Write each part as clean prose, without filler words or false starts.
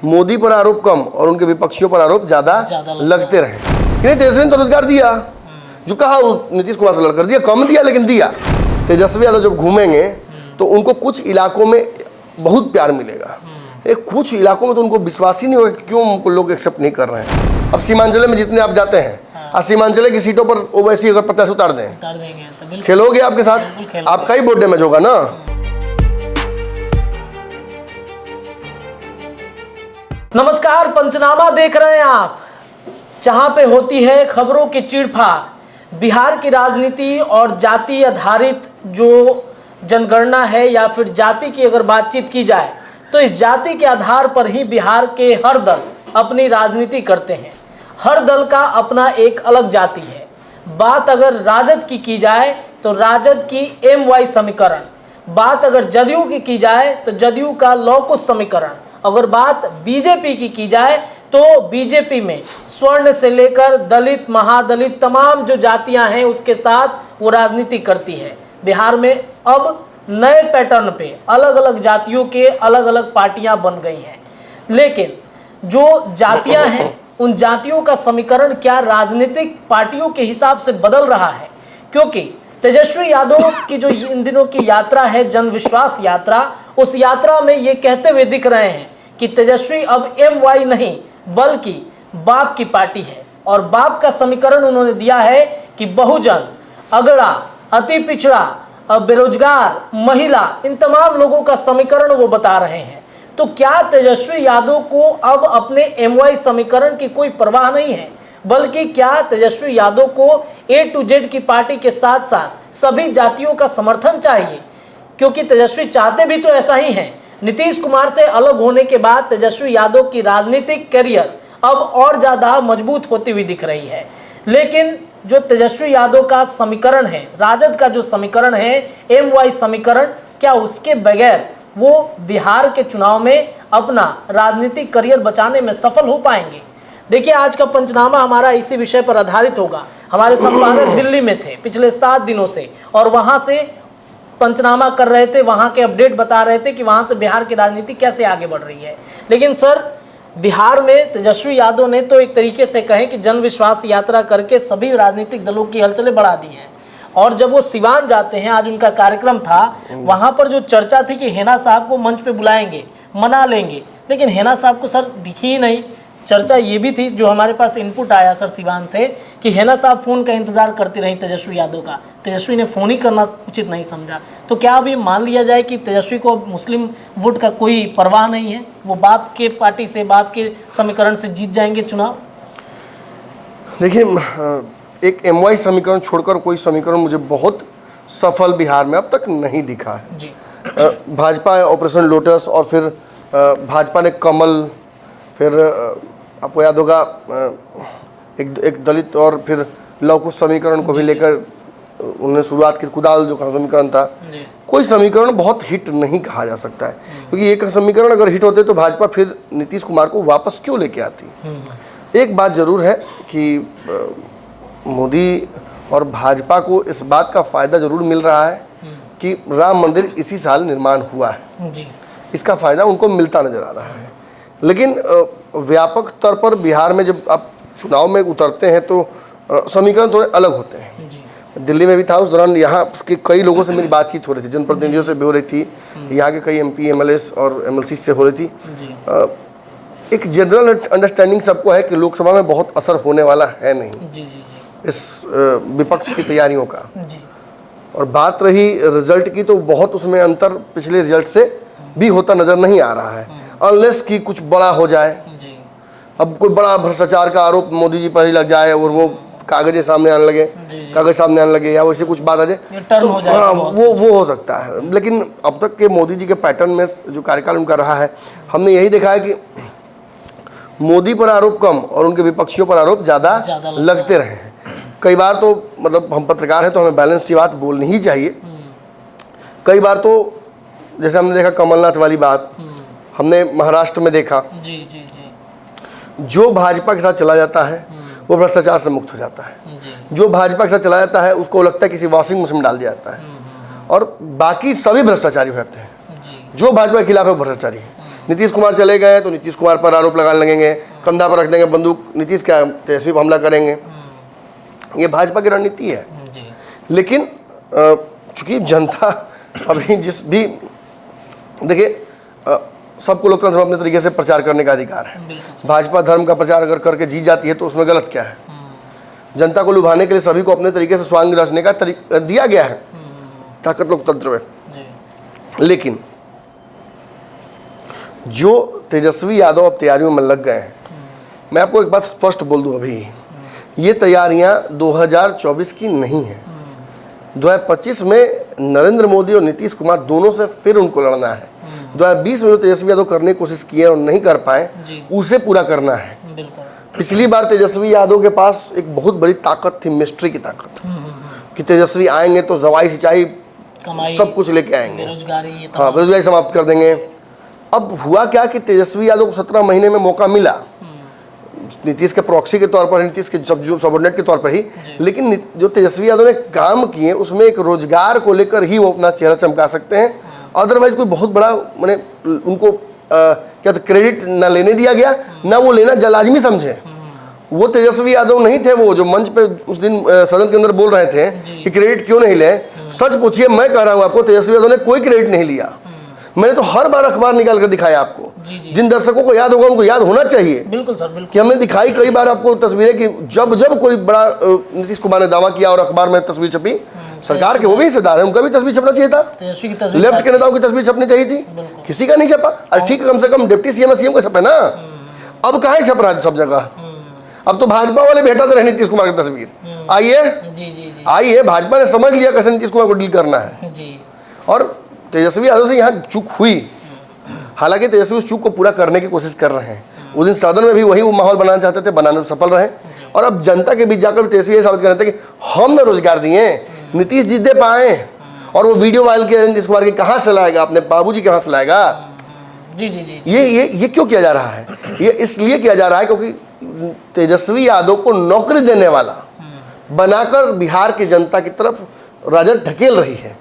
मोदी पर आरोप कम और उनके विपक्षियों पर आरोप ज्यादा लगते रहे। नहीं, तेजस्वी ने तो रोजगार दिया, जो कहा नीतीश कुमार से लड़कर दिया, कम दिया लेकिन दिया। तेजस्वी यादव जब घूमेंगे तो उनको कुछ इलाकों में बहुत प्यार मिलेगा, कुछ इलाकों में तो उनको विश्वास ही नहीं होगा कि क्यों उनको लोग एक्सेप्ट नहीं कर रहे हैं। अब सीमांचल में जितने आप जाते हैं, सीमांचल की सीटों पर ओवैसी अगर प्रत्याशी उतार दें, तो खेलोगे आपके साथ, आपका ही वोट डैमेज होगा ना। नमस्कार, पंचनामा देख रहे हैं आप, जहां पे होती है खबरों की चीड़फाड़। बिहार की राजनीति और जाति आधारित जो जनगणना है या फिर जाति की अगर बातचीत की जाए तो इस जाति के आधार पर ही बिहार के हर दल अपनी राजनीति करते हैं। हर दल का अपना एक अलग जाति है। बात अगर राजद की जाए तो राजद की MY समीकरण, बात अगर जदयू की जाए तो जदयू का लौकुश समीकरण, अगर बात बीजेपी की जाए तो बीजेपी में स्वर्ण से लेकर दलित, महादलित, तमाम जो जातियां हैं उसके साथ वो राजनीति करती है। बिहार में अब नए पैटर्न पे अलग अलग जातियों के अलग अलग पार्टियां बन गई हैं, लेकिन जो जातियां हैं उन जातियों का समीकरण क्या राजनीतिक पार्टियों के हिसाब से बदल रहा है? क्योंकि तेजस्वी यादव की जो इन दिनों की यात्रा है, जन विश्वास यात्रा, उस यात्रा में ये कहते हुए दिख रहे हैं कि तेजस्वी अब MY नहीं बल्कि बाप की पार्टी है। और बाप का समीकरण उन्होंने दिया है कि बहुजन, अगड़ा, अति पिछड़ा, बेरोजगार, महिला, इन तमाम लोगों का समीकरण वो बता रहे हैं। तो क्या तेजस्वी यादव को अब अपने MY समीकरण की कोई परवाह नहीं है, बल्कि क्या तेजस्वी यादव को A to Z की पार्टी के साथ साथ सभी जातियों का समर्थन चाहिए? क्योंकि तेजस्वी चाहते भी तो ऐसा ही हैं। नीतीश कुमार से अलग होने के बाद तेजस्वी यादव की राजनीतिक करियर अब और ज़्यादा मजबूत होती हुई दिख रही है। लेकिन जो तेजस्वी यादव का समीकरण है, राजद का जो समीकरण है MY समीकरण, क्या उसके बगैर वो बिहार के चुनाव में अपना राजनीतिक करियर बचाने में सफल हो पाएंगे? देखिए, आज का पंचनामा हमारा इसी विषय पर आधारित होगा। हमारे संवाददाता दिल्ली में थे पिछले 7 दिनों से और वहाँ से पंचनामा कर रहे थे, वहाँ के अपडेट बता रहे थे कि वहाँ से बिहार की राजनीति कैसे आगे बढ़ रही है। लेकिन सर, बिहार में तेजस्वी यादव ने तो एक तरीके से कहें कि जन विश्वास यात्रा करके सभी राजनीतिक दलों की हलचलें बढ़ा दी हैं। और जब वो सिवान जाते हैं, आज उनका कार्यक्रम था, वहाँ पर जो चर्चा थी कि हेना साहब को मंच पे बुलाएंगे, मना लेंगे, लेकिन हेना साहब को सर दिखी ही नहीं। चर्चा ये भी थी, जो हमारे पास इनपुट आया सर सिवान से, कि हेना साहब फ़ोन का इंतज़ार करती रही तेजस्वी यादव का, तेजस्वी ने फ़ोन ही करना उचित नहीं समझा। तो क्या अभी मान लिया जाए कि तेजस्वी को मुस्लिम वोट का कोई परवाह नहीं है, वो बाप के पार्टी से, बाप के समीकरण से जीत जाएंगे चुनाव? देखिए, एक MY समीकरण छोड़कर कोई समीकरण मुझे बहुत सफल बिहार में अब तक नहीं दिखा है जी। भाजपा ऑपरेशन लोटस, और फिर भाजपा ने कमल, फिर आपको याद होगा एक दलित और फिर लवकुश समीकरण को भी लेकर उन्होंने शुरुआत की, कुदाल जो समीकरण था। कोई समीकरण बहुत हिट नहीं कहा जा सकता है, क्योंकि एक समीकरण अगर हिट होते तो भाजपा फिर नीतीश कुमार को वापस क्यों लेके आती। एक बात जरूर है कि मोदी और भाजपा को इस बात का फ़ायदा ज़रूर मिल रहा है कि राम मंदिर इसी साल निर्माण हुआ है जी। इसका फ़ायदा उनको मिलता नज़र आ रहा है। लेकिन व्यापक स्तर पर बिहार में जब आप चुनाव में उतरते हैं तो समीकरण थोड़े अलग होते हैं जी। दिल्ली में भी था, उस दौरान यहाँ के कई लोगों से मेरी बातचीत हो रही थी, जनप्रतिनिधियों से भी हो रही थी, यहाँ के कई MP MLAs और MLC से हो रही थी। एक जनरल अंडरस्टैंडिंग सबको है कि लोकसभा में बहुत असर होने वाला है नहीं जी, जी, जी। इस विपक्ष की तैयारियों का। जी। और बात रही रिजल्ट की, तो बहुत उसमें अंतर पिछले रिजल्ट से भी होता नज़र नहीं आ रहा है, अनलेस कि कुछ बड़ा हो जाए। जी। अब कोई बड़ा भ्रष्टाचार का आरोप मोदी जी पर ही लग जाए और वो कागज सामने आने लगे या वैसे कुछ बात आ जाए तो हाँ, वो हो सकता है। लेकिन अब तक के मोदी जी के पैटर्न में जो कार्यकाल उनका रहा है, हमने यही देखा है कि मोदी पर आरोप कम और उनके विपक्षियों पर आरोप ज़्यादा लगते रहे हैं। कई बार तो मतलब हम पत्रकार हैं तो हमें बैलेंस की बात बोलनी ही चाहिए। कई बार तो जैसे हमने देखा कमलनाथ वाली बात, हमने महाराष्ट्र में देखा, जी जी जी, जो भाजपा के साथ चला जाता है वो भ्रष्टाचार से मुक्त हो जाता है। जो भाजपा के साथ चला जाता है उसको लगता है किसी वॉशिंग मशीन में डाल दिया जाता है और बाकी सभी भ्रष्टाचारी हो जाते हैं। जो भाजपा के खिलाफ है वो भ्रष्टाचारी है। नीतीश कुमार चले गए तो नीतीश कुमार पर आरोप लगाने लगेंगे, कंधा पर रख देंगे बंदूक, नीतीश क्या तेजस्वी पर हमला करेंगे। ये भाजपा की रणनीति है। लेकिन चूंकि जनता अभी जिस भी देखिए, सबको लोकतंत्र में अपने तरीके से प्रचार करने का अधिकार है। भाजपा धर्म का प्रचार अगर करके जीत जाती है तो उसमें गलत क्या है? जनता को लुभाने के लिए सभी को अपने तरीके से स्वांग रचने का तरीका दिया गया है ताकत लोकतंत्र में। लेकिन जो तेजस्वी यादव अब तैयारियों में लग गए हैं, मैं आपको एक बात स्पष्ट बोल दूं, अभी ये तैयारियां 2024 की नहीं है। 2025 में नरेंद्र मोदी और नीतीश कुमार दोनों से फिर उनको लड़ना है। 2020 में जो तेजस्वी यादव करने की कोशिश किए और नहीं कर पाए, उसे पूरा करना है। पिछली बार तेजस्वी यादव के पास एक बहुत बड़ी ताकत थी, मिस्ट्री की ताकत, कि तेजस्वी आएंगे तो दवाई सिंचाई सब कुछ लेके आएंगे, हाँ बेरोजगारी समाप्त कर देंगे। अब हुआ क्या कि तेजस्वी यादव को 17 महीने में मौका मिला, नीतीश के प्रॉक्सी के तौर पर, नीतीश के सबऑर्डिनेट के तौर पर ही, लेकिन जो तेजस्वी यादव ने काम किए उसमें एक रोजगार को लेकर ही वो अपना चेहरा चमका सकते हैं। अदरवाइज कोई बहुत बड़ा मैंने उनको क्या तो क्रेडिट ना लेने दिया गया, ना वो लेना लाजमी समझे। वो तेजस्वी यादव नहीं थे वो जो मंच पे उस दिन सदन के अंदर बोल रहे थे कि क्रेडिट क्यों नहीं ले। सच पूछिए, मैं कह रहा हूँ आपको, तेजस्वी यादव ने कोई क्रेडिट नहीं लिया। मैंने तो हर बार अखबार निकाल कर दिखाया आपको। जिन दर्शकों को याद होगा उनको याद होना चाहिए। बिल्कुल सर, बिल्कुल। कि हमने दिखाई कई बार आपको तस्वीरें कि जब जब कोई बड़ा नीतीश कुमार ने दावा किया और अखबार में तस्वीर छपी, सरकार के वो भी हिस्सेदार है, उनका भी तस्वीर छपना चाहिए था। लेफ्ट के नेताओं की तस्वीर छपनी चाहिए थी, किसी का नहीं छपा। अरे ठीक है, कम से कम डिप्टी सीएम सीएम का छपे ना। अब कहाँ छप रहा है सब जगह? अब तो भाजपा वाले भेटाते रहे नीतीश कुमार की तस्वीर। आइए, भाजपा ने समझ लिया कैसे नीतीश कुमार को डील करना है। और तेजस्वी यादव से यहाँ चूक हुई, हालांकि तेजस्वी उस चूक को पूरा करने की कोशिश कर रहे हैं। उस दिन सदन में भी वही वो माहौल बनाना चाहते थे, बनाने में सफल रहे। और अब जनता के बीच जाकर तेजस्वी ये साबित कर रहे थे कि हम ने रोजगार दिए, नीतीश जीत दे पाए। और वो वीडियो वायरल किया नीतीश कुमार की, कहाँ से लाएगा, अपने बाबूजी कहाँ से लाएगा? ये क्यों किया जा रहा है? ये इसलिए किया जा रहा है क्योंकि तेजस्वी यादव को नौकरी देने वाला बनाकर बिहार की जनता की तरफ राजद ढकेल रही है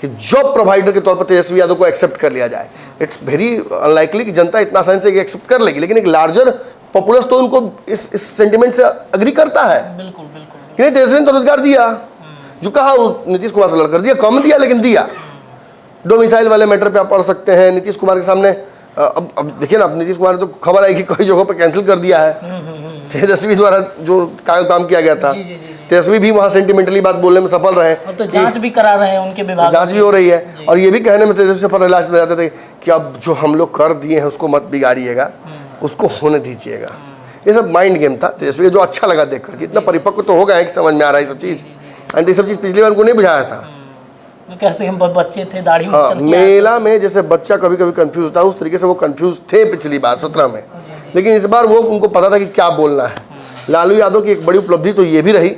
कि जॉब प्रोवाइडर के तौर पर तेजस्वी यादव को एक्सेप्ट कर लिया जाए। इट्स वेरी अनलाइकली कि जनता इतना आसानी से एक्सेप्ट कर लेगी, लेकिन एक लार्जर पॉपुलस तो उनको इस सेंटिमेंट से अग्री करता है। बिल्कुल बिल्कुल। तेजस्वी ने तो रोजगार दिया, जो कहा नीतीश कुमार से लड़कर दिया, कम दिया लेकिन दिया। डोमिसाइल वाले मैटर पे आप पढ़ सकते हैं नीतीश कुमार के सामने। अब देखिए ना, नीतीश कुमार ने तो खबर आई कि कई जगहों पर कैंसिल कर दिया है तेजस्वी द्वारा जो काम किया गया था। तेजस्वी भी वहाँ सेंटिमेंटली बात बोलने में सफल रहे, तो जांच भी करा रहे हैं उनके विभाग, जांच भी हो रही है। और ये भी कहने में तेजस्वी सफल लास्ट में जाते थे कि अब जो हम लोग कर दिए हैं उसको मत बिगाड़िएगा, उसको होने दीजिएगा। ये सब माइंड गेम था तेजस्वी, जो अच्छा लगा देख कर, इतना परिपक्व तो हो गए हैं कि समझ में आ रहा है ये सब चीज़। ये सब चीज़ पिछली बार उनको नहीं बुझाया था। कहते हैं बच्चे थे, दाढ़ी मेला में जैसे बच्चा कभी कभी कंफ्यूज होता है, उस तरीके से वो कंफ्यूज थे पिछली बार 17 में। लेकिन इस बार वो उनको पता था कि क्या बोलना है। लालू यादव की एक बड़ी उपलब्धि तो ये भी रही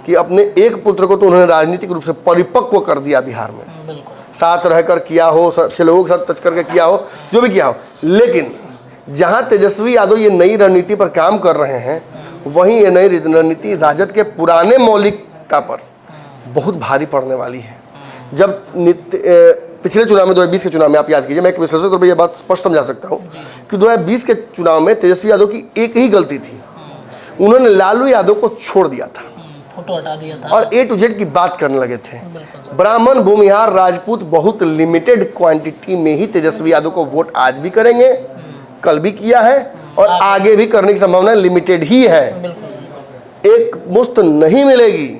कि अपने एक पुत्र को तो उन्होंने राजनीतिक रूप से परिपक्व कर दिया बिहार में। साथ रहकर किया हो, अच्छे लोगों के साथ टच करके किया हो, जो भी किया हो। लेकिन जहाँ तेजस्वी यादव ये नई रणनीति पर काम कर रहे हैं, वहीं ये नई रणनीति राजद के पुराने मौलिकता पर बहुत भारी पड़ने वाली है। जब पिछले चुनाव में 2020 के चुनाव में आप याद कीजिए, मैं एक विशेषज्ञ तौर पर यह बात स्पष्ट समझा सकता हूँ कि 2020 के चुनाव में तेजस्वी यादव की एक ही गलती थी, उन्होंने लालू यादव को छोड़ दिया था, फोटो हटा दिया था और A to Z की बात करने लगे थे। ब्राह्मण, भूमिहार, राजपूत बहुत लिमिटेड क्वांटिटी में ही तेजस्वी यादव को वोट आज भी करेंगे, कल भी किया है और आगे भी करने की संभावना लिमिटेड ही है। एक मुश्त नहीं मिलेगी।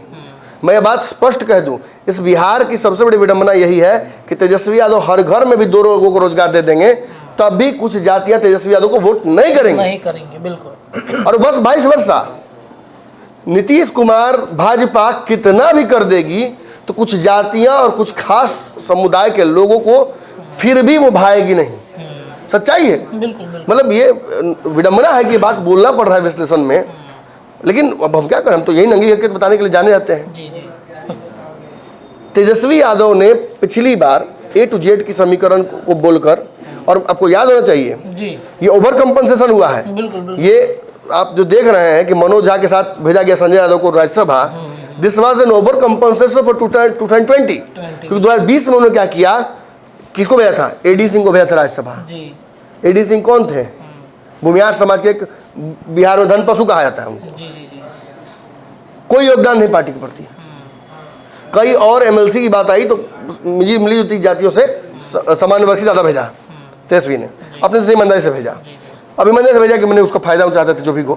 मैं ये बात स्पष्ट कह दूं, इस बिहार की सबसे बड़ी विडंबना यही है कि तेजस्वी यादव हर घर में भी 2 लोगों को रोजगार दे देंगे, तब भी कुछ जातियां तेजस्वी यादव को वोट नहीं करेंगे। बिल्कुल। और बस 22 वर्षा नीतीश कुमार भाजपा कितना भी कर देगी तो कुछ जातियां और कुछ खास समुदाय के लोगों को फिर भी वो भाएगी नहीं। सच्चाई है। बिल्कुल। मतलब ये विडंबना है कि बात बोलना पड़ रहा है विश्लेषण में, लेकिन अब हम क्या करें, हम तो यही नंगी हकीकत बताने के लिए जाने जाते हैं। तेजस्वी यादव ने पिछली बार A to Z की समीकरण को बोलकर, और आपको याद होना चाहिए ये ओवर कंपनसेशन हुआ है। बिल्कुल। ये आप जो देख रहे हैं कि मनोज झा के साथ भेजा गया संजय यादव को Rajya Sabha, this was an over compensation for 2020। क्योंकि 2020 में उन्होंने क्या किया, किसको भेजा था? AD सिंह को भेजा था राज्यसभा। AD सिंह कौन थे? भूमिहार समाज के एक, बिहार में धन पशु कहा जाता है उनको। जी जी जी। कोई योगदान नहीं पार्टी के प्रति। कई और MLC की बात आई तो मिली जुली जातियों से सामान्य वर्ग से ज़्यादा भेजा तेजस्वी ने, अपने से ईमानदारी से भेजा, अब ईमानदारी से भेजा कि मैंने उसका फायदा उठाते थे जो भी को।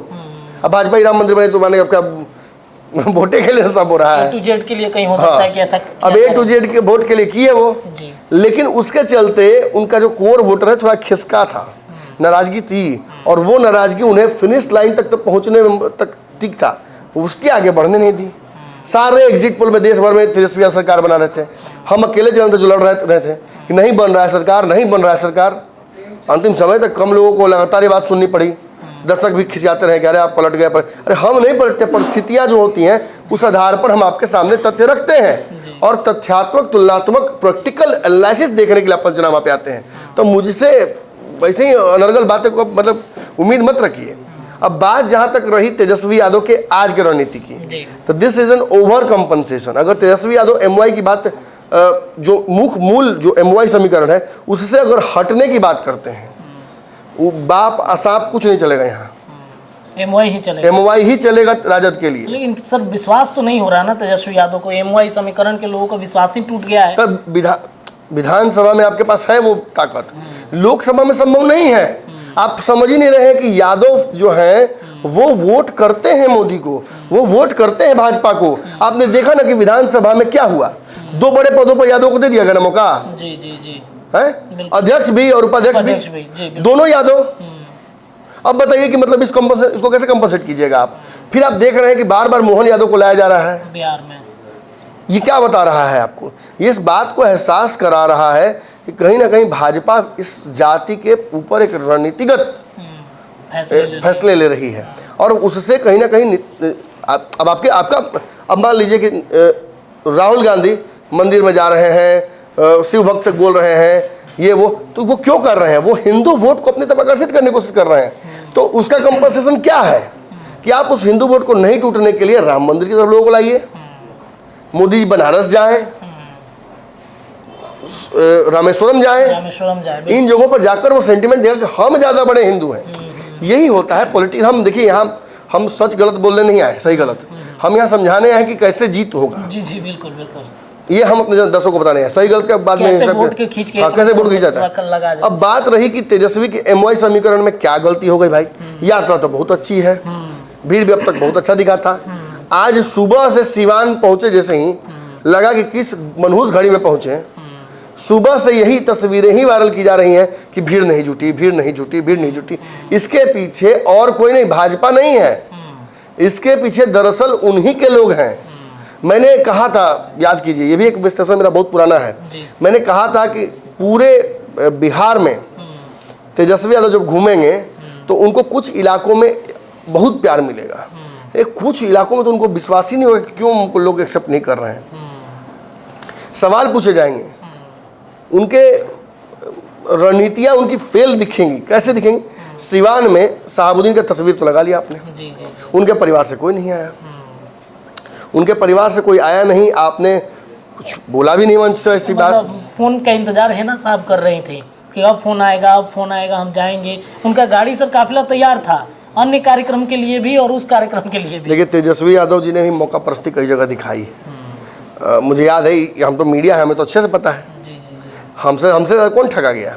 अब भाजपा ही राम मंदिर बने तो मैंने आपका वोटे के लिए सब हो रहा है, A to Z के लिए कहीं हो सकता है कि ऐसा अब A to Z के वोट के लिए किए वो जी। लेकिन उसके चलते उनका जो कोर वोटर है थोड़ा खिसका था, नाराजगी थी, और वो नाराजगी उन्हें फिनिश लाइन तक पहुंचने तक ठीक था, उसके आगे बढ़ने नहीं दी। सारे एग्जिट पोल में देश भर में तेजस्वी सरकार बना रहे थे, हम अकेले चलते जो लड़ रहे थे कि नहीं बन रहा है सरकार, नहीं बन रहा है सरकार। अंतिम समय तक कम लोगों को लगातार ये बात सुननी पड़ी, दर्शक भी खिंचाते रहे कि अरे आप पलट गए, अरे हम नहीं पलटते, परिस्थितियां जो होती हैं उस आधार पर हम आपके सामने तथ्य रखते हैं और तथ्यात्मक तुलनात्मक प्रैक्टिकल एनालिसिस देखने के लिए पंचनामा पे आते हैं। तो मुझसे वैसे ही अनर्गल बातें को मतलब उम्मीद मत रखिए। अब बात जहां तक रही तेजस्वी यादव के आज की रणनीति की, तो this is an over compensation. अगर तेजस्वी यादव MY की बात जो मूल जो MY समीकरण है उससे अगर हटने की बात करते हैं, वो बाप असाप कुछ नहीं चलेगा यहाँ, MY ही चलेगा, MY ही चलेगा राजद के लिए। लेकिन सर विश्वास तो नहीं हो रहा ना तेजस्वी यादव को, MY समीकरण के लोगों का विश्वास ही टूट गया है। तब विधानसभा में आपके पास है वो ताकत, लोकसभा में संभव नहीं है। आप समझ ही नहीं रहे हैं कि यादव जो हैं वो वोट करते हैं मोदी को, वो वोट करते हैं भाजपा को। आपने देखा ना कि विधानसभा में क्या हुआ, 2 बड़े पदों पर यादव को दे दिया गया ना मौका, जी जी जी है अध्यक्ष भी और उपाध्यक्ष भी दोनों यादव। अब बताइए कि मतलब इसको कैसे कंपनसेट कीजिएगा आप? फिर आप देख रहे हैं कि बार बार मोहन यादव को लाया जा रहा है बिहार में। ये क्या बता रहा है आपको? ये इस बात को एहसास करा रहा है कि कहीं ना कहीं भाजपा इस जाति के ऊपर एक रणनीतिगत फैसले ले रही है और उससे कहीं ना कहीं अब आपका अब मान लीजिए कि राहुल गांधी मंदिर में जा रहे हैं, शिव भक्त से बोल रहे हैं, ये वो, तो वो क्यों कर रहे हैं? वो हिंदू वोट को अपनी तरफ आकर्षित करने की कोशिश कर रहे हैं। तो उसका कंपनसेशन क्या है कि आप उस हिंदू वोट को नहीं टूटने के लिए राम मंदिर की तरफ लोगों को लाइए, मोदी जी बनारस जाएं, रामेश्वरम जाएं, इन जगहों पर जाकर वो सेंटिमेंट देगा कि हम ज़्यादा बड़े हिंदू हैं। यही होता है पॉलिटिक्स। हम देखिए यहाँ हम सच गलत बोलने नहीं आए, सही गलत हम यहाँ समझाने आए कि कैसे जीत होगा। जी जी बिल्कुल बिल्कुल, ये हम अपने दर्शकों को बताने हैं, सही गलत के बाद में कैसे वोट खींच जाता है। अब बात रही कि तेजस्वी के MY समीकरण में क्या गलती हो गई भाई। यात्रा तो बहुत अच्छी है, भीड़ भी अब तक बहुत अच्छा दिखा था। आज सुबह से सिवान पहुंचे जैसे ही लगा कि किस मनहूस घड़ी में पहुंचे। सुबह से यही तस्वीरें ही वायरल की जा रही हैं कि भीड़ नहीं जुटी, भीड़ नहीं जुटी, भीड़ नहीं जुटी। इसके पीछे और कोई नहीं, भाजपा नहीं है, इसके पीछे दरअसल उन्हीं के लोग हैं। मैंने कहा था, याद कीजिए, ये भी एक विश्लेषण मेरा बहुत पुराना है, मैंने कहा था कि पूरे बिहार में तेजस्वी यादव जब घूमेंगे तो उनको कुछ इलाकों में बहुत प्यार मिलेगा, कुछ इलाकों में तो उनको विश्वास ही नहीं होगा कि क्यों उनको लोग एक्सेप्ट नहीं कर रहे हैं। सवाल पूछे जाएंगे, उनके रणनीतियाँ उनकी फेल दिखेंगी। कैसे दिखेंगी? सिवान में शहाबुद्दीन का तस्वीर तो लगा लिया आपने, जी जी। उनके परिवार से कोई नहीं आया, उनके परिवार से कोई आया नहीं, आपने कुछ बोला भी नहीं मंच से ऐसी बात। फोन का इंतजार है ना साहब कर रही थी कि अब फोन आएगा, अब फोन आएगा, हम जाएंगे। उनका गाड़ी सर काफिला तैयार था, अन्य कार्यक्रम के लिए भी और उस कार्यक्रम के लिए भी। देखिए तेजस्वी यादव जी ने भी मौका परस्ती कई जगह दिखाई। मुझे याद है, हम तो मीडिया है, हमें तो अच्छे से पता है। हमसे ज़्यादा कौन ठगा गया?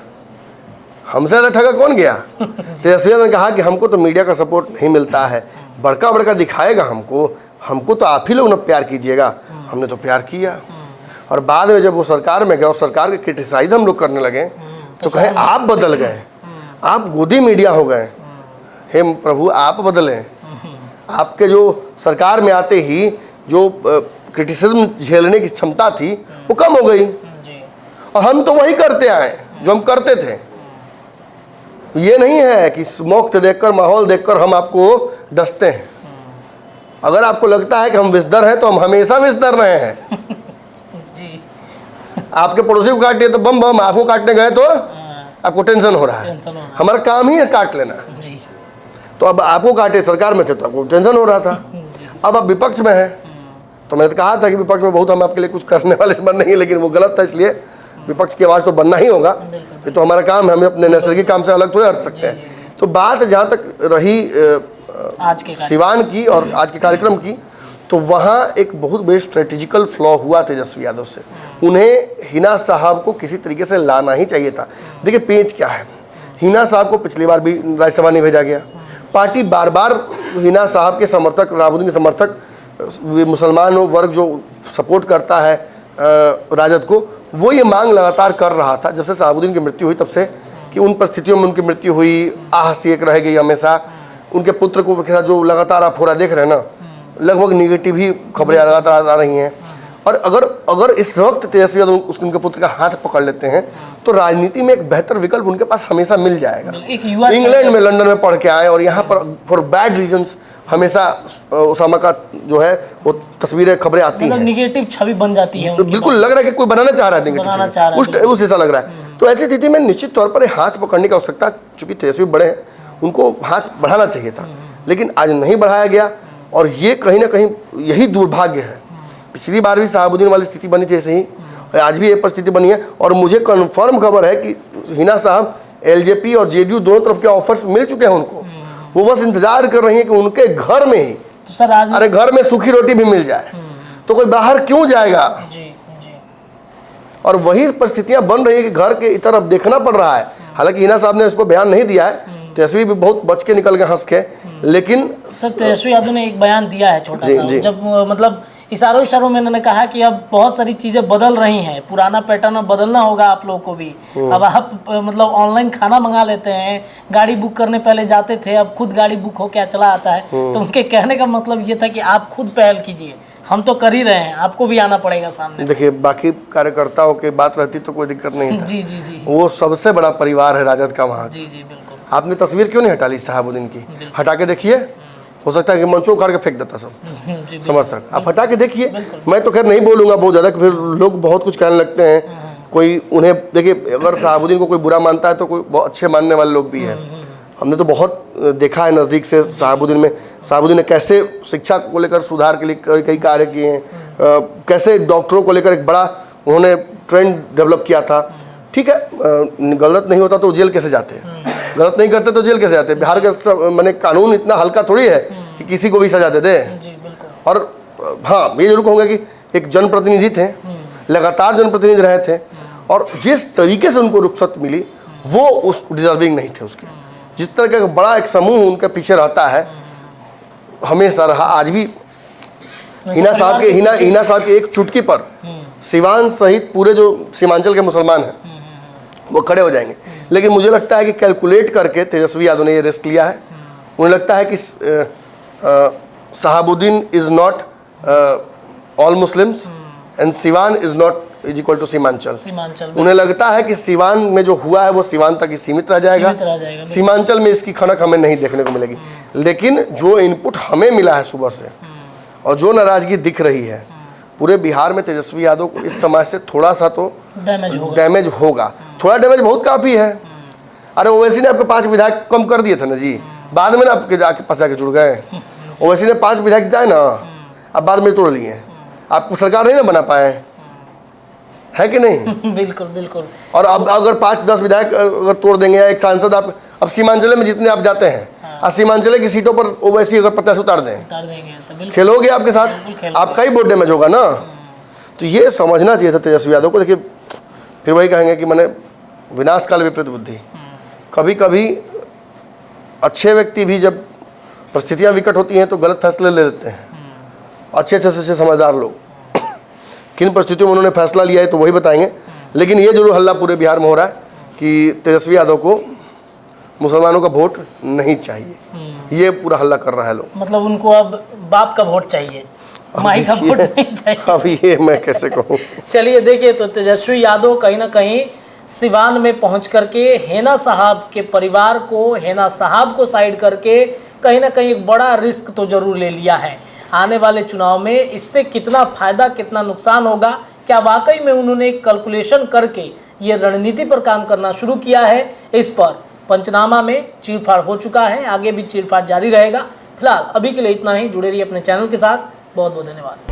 हमसे ज़्यादा ठगा कौन गया? तेजस्वी ने कहा कि हमको तो मीडिया का सपोर्ट नहीं मिलता है, बड़का बड़का दिखाएगा हमको तो आप ही लोग ना प्यार कीजिएगा। हमने तो प्यार किया, और बाद में जब वो सरकार में गए और सरकार के क्रिटिसाइज हम लोग करने लगे तो कहे आप बदल गए, आप गोदी मीडिया हो गए। हे प्रभु, आप बदलें। आपके जो सरकार में आते ही जो क्रिटिसिज्म झेलने की क्षमता थी वो कम हो गई, और हम तो वही करते आए जो हम करते थे। ये नहीं है कि मौक़ देखकर, माहौल देखकर हम आपको डसते हैं। अगर आपको लगता है कि हम विस्दर हैं तो हम हमेशा विस्दर रहे हैं। जी। आपके पड़ोसी को काट दिया तो बम बम, आपको काटने गए तो आपको टेंशन हो रहा है। हमारा काम ही है काट लेना। तो अब आपको काटे, सरकार में थे तो आपको टेंशन हो रहा था। अब आप विपक्ष में हैं तो मैंने तो कहा था कि विपक्ष में बहुत हम आपके लिए कुछ करने वाले इस बार नहीं है, लेकिन वो गलत था, इसलिए विपक्ष की आवाज़ तो बनना ही होगा, ये तो हमारा काम है, हमें अपने नैसर्गिक काम से अलग थोड़े हट सकते हैं। तो बात जहाँ तक रही आज के सिवान की और आज के कार्यक्रम की, तो वहाँ एक बहुत बड़ी स्ट्रेटेजिकल फ्लॉ हुआ तेजस्वी यादव से। उन्हें हिना साहब को किसी तरीके से लाना ही चाहिए था। देखिए पेंच क्या है, हिना साहब को पिछली बार भी राज्यसभा नहीं भेजा गया। पार्टी बार बार हिना साहब के समर्थक, राहुल के समर्थक, मुसलमान वर्ग जो सपोर्ट करता है राजद को, वो ये मांग लगातार कर रहा था जब से शहाबुद्दीन की मृत्यु हुई तब से, कि उन परिस्थितियों में उनकी मृत्यु हुई, आह सी एक रह गई हमेशा। उनके पुत्र को के साथ जो लगातार आप हो रहा देख रहे हैं ना, लगभग निगेटिव ही खबरें लगातार आ रही हैं। और अगर इस वक्त तेजस्वी यादव उनके पुत्र का हाथ पकड़ लेते हैं तो राजनीति में एक बेहतर विकल्प उनके पास हमेशा मिल जाएगा। इंग्लैंड में, लंदन में पढ़ के आए और यहाँ पर फॉर बैड रीजंस हमेशा उसामा का जो है वो तस्वीरें, खबरें आती हैं, निगेटिव छवि बन जाती है। तो बिल्कुल लग रहा है कि कोई बनाना चाह रहा है निगेटिव, उस जैसा लग रहा है। तो ऐसी स्थिति में निश्चित तौर पर हाथ पकड़ने की आवश्यकता, चूंकि तेजस्वी बड़े हैं, उनको हाथ बढ़ाना चाहिए था, लेकिन आज नहीं बढ़ाया गया। और ये कहीं ना कहीं यही दुर्भाग्य है। पिछली बार भी शहाबुद्दीन वाली स्थिति बनी थी ऐसे ही, आज भी ये परिस्थिति बनी है। और मुझे कन्फर्म खबर है कि हिना साहब एलजेपी और जेडीयू दोनों तरफ के ऑफर्स मिल चुके हैं उनको, वो बस इंतजार कर रही है कि उनके घर में ही, तो सर अरे घर में सूखी रोटी भी मिल जाए तो कोई बाहर क्यों जाएगा। जी। और वही परिस्थितियां बन रही है कि घर के तरफ देखना पड़ रहा है। हालांकि हिना साहब ने इस पर बयान नहीं दिया है, तेजस्वी भी बहुत बच के निकल गए हंस के, लेकिन सर तेजस्वी यादव ने एक बयान दिया है छोटा सा, जब मतलब इशारों में इन्होंने कहा कि अब बहुत सारी चीजें बदल रही हैं, पुराना पैटर्न अब बदलना होगा आप लोगों को भी। अब आप मतलब ऑनलाइन खाना मंगा लेते हैं, गाड़ी बुक करने पहले जाते थे, अब खुद गाड़ी बुक हो क्या चला आता है। तो उनके कहने का मतलब ये था कि आप खुद पहल कीजिए, हम तो कर ही रहे हैं, आपको भी आना पड़ेगा सामने। देखिए बाकी कार्यकर्ताओं की बात रहती तो कोई दिक्कत नहीं था। जी। वो सबसे बड़ा परिवार है राजद का वहाँ। जी बिल्कुल। आपने तस्वीर क्यों नहीं हटा ली शहाबुद्दीन की? हटा के देखिए, हो सकता है कि मंचों उखाड़ के फेंक देता सब समर्थक। आप हटा के देखिए, मैं तो खैर नहीं बोलूँगा बहुत ज़्यादा, फिर लोग बहुत कुछ कहने लगते हैं। कोई उन्हें देखिए, अगर शहाबुद्दीन को कोई बुरा मानता है तो कोई बहुत अच्छे मानने वाले लोग भी हैं। हमने तो बहुत देखा है नज़दीक से शहाबुद्दीन में, शहाबुद्दीन ने कैसे शिक्षा को लेकर सुधार के लिए कई कार्य किए हैं, कैसे डॉक्टरों को लेकर एक बड़ा उन्होंने ट्रेंड डेवलप किया था। ठीक है, गलत नहीं होता तो जेल कैसे जाते हैं, गलत नहीं करते तो जेल कैसे जाते हैं। बिहार के मैंने कानून इतना हल्का थोड़ी है कि किसी को भी सजा दे दे। और हाँ, ये जरूर कहूँगा कि एक जनप्रतिनिधि थे, लगातार जनप्रतिनिधि रहे थे, और जिस तरीके से उनको रुखसत मिली वो उस डिजर्विंग नहीं थे उसके। जिस तरह का बड़ा एक समूह उनके पीछे रहता है, हमेशा रहा, आज भी। हिना साहब के एक चुटकी पर सिवान सहित पूरे जो सीमांचल के मुसलमान हैं वो खड़े हो जाएंगे। लेकिन मुझे लगता है कि कैलकुलेट करके तेजस्वी यादव ने ये रिस्क लिया है। उन्हें लगता है कि Shahabuddin is not all Muslims and Siwan is not is equal to Seemanchal. उन्हें लगता है कि सिवान में जो हुआ है वो सिवान तक ही सीमित रह जाएगा, सीमांचल में इसकी खनक हमें नहीं देखने को मिलेगी। लेकिन जो इनपुट हमें मिला है सुबह से और जो नाराजगी दिख रही है पूरे बिहार में, तेजस्वी यादव को इस समाज से थोड़ा सा तो डैमेज होगा। थोड़ा डैमेज बहुत काफ़ी है। अरे ओवैसी ने आपके 5 विधायक कम कर दिए थे ना जी, बाद में ना आपके जाके पास जाके जुड़ गए। ओवैसी ने 5 विधायक जिताए ना, अब बाद में तोड़ लिए। आपको सरकार नहीं ना बना पाए, है कि नहीं? बिल्कुल। और अब अगर 5-10 विधायक अगर तोड़ देंगे या एक सांसद, आप अब सीमांचल में जितने आप जाते हैं, सीमांचल की सीटों पर ओवैसी अगर प्रत्याशी उतार दें, खेलोगे आपके साथ, आपका ही वोट डैमेज होगा ना। तो ये समझना चाहिए था तेजस्वी यादव को। देखिए फिर वही कहेंगे कि मैंने विनाश काल विपरीत बुद्धि। कभी कभी अच्छे व्यक्ति भी जब परिस्थितियां विकट होती हैं तो गलत फैसले ले लेते हैं। अच्छे से समझदार लोग किन परिस्थितियों में उन्होंने फैसला लिया है तो वही बताएंगे। लेकिन ये जरूर हल्ला पूरे बिहार में हो रहा है कि तेजस्वी यादव को मुसलमानों का वोट नहीं चाहिए। ये पूरा हल्ला कर रहा है लोग। मतलब उनको अब बाप का वोट चाहिए, माई का वोट नहीं चाहिए। अब ये मैं कैसे कहूँ। चलिए देखिए, तो तेजस्वी यादव कहीं ना कहीं सिवान में पहुंच करके हेना साहब के परिवार को, हेना साहब को साइड करके कहीं ना कहीं एक बड़ा रिस्क तो जरूर ले लिया है। आने वाले चुनाव में इससे कितना फ़ायदा कितना नुकसान होगा, क्या वाकई में उन्होंने एक कैलकुलेशन करके ये रणनीति पर काम करना शुरू किया है, इस पर पंचनामा में चीरफाड़ हो चुका है। आगे भी चीरफाड़ जारी रहेगा। फिलहाल अभी के लिए इतना ही। जुड़े रहिए अपने चैनल के साथ। बहुत बहुत धन्यवाद।